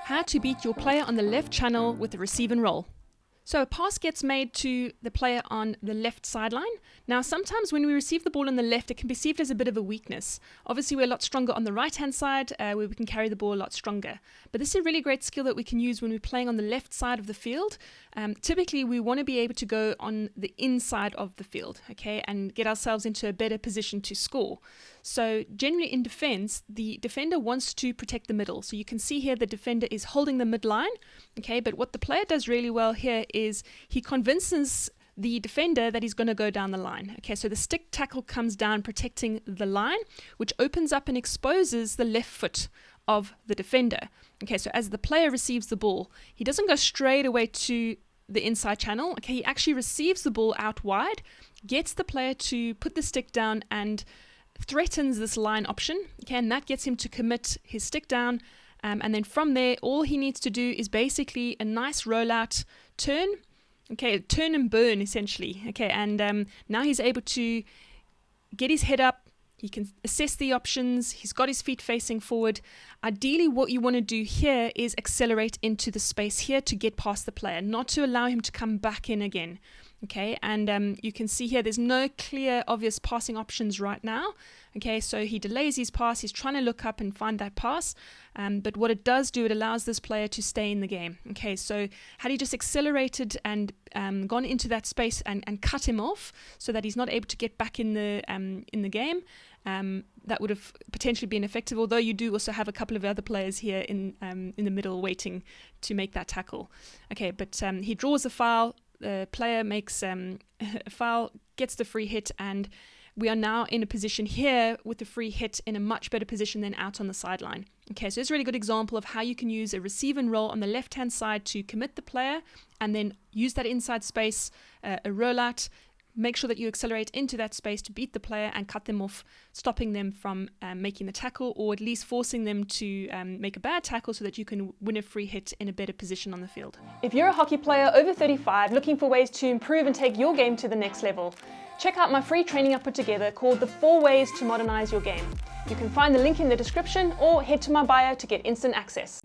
How to beat your player on the left channel with the receive and roll. So a pass gets made to the player on the left sideline. Now sometimes when we receive the ball on the left, it can be perceived as a bit of a weakness. Obviously we're a lot stronger on the right hand side where we can carry the ball a lot stronger. But this is a really great skill that we can use when we're playing on the left side of the field. Typically we want to be able to go on the inside of the field, okay, and get ourselves into a better position to score. So generally in defense, the defender wants to protect the middle. So you can see here the defender is holding the midline, okay, but what the player does really well here is he convinces the defender that he's going to go down the line. Okay, so the stick tackle comes down protecting the line, which opens up and exposes the left foot of the defender. Okay, so as the player receives the ball, he doesn't go straight away to the inside channel. Okay, he actually receives the ball out wide, gets the player to put the stick down and threatens this line option. Okay, and that gets him to commit his stick down. And then from there, all he needs to do is basically a nice rollout turn. Okay, turn and burn essentially. Okay, and now he's able to get his head up. He can assess the options. He's got his feet facing forward. Ideally, what you want to do here is accelerate into the space here to get past the player, not to allow him to come back in again. Okay, and you can see here there's no clear, obvious passing options right now. Okay, so he delays his pass. He's trying to look up and find that pass. But what it does do, it allows this player to stay in the game. Okay, so had he just accelerated and gone into that space and cut him off so that he's not able to get back in the game, that would have potentially been effective, although you do also have a couple of other players here in the middle waiting to make that tackle. Okay, but he draws a foul. The player makes a foul, gets the free hit, and we are now in a position here with the free hit in a much better position than out on the sideline. Okay, so it's a really good example of how you can use a receive and roll on the left-hand side to commit the player and then use that inside space, a rollout. Make sure that you accelerate into that space to beat the player and cut them off, stopping them from making the tackle, or at least forcing them to make a bad tackle so that you can win a free hit in a better position on the field. If you're a hockey player over 35 looking for ways to improve and take your game to the next level, check out my free training I put together called the 4 Ways to Modernize Your Game. You can find the link in the description or head to my bio to get instant access.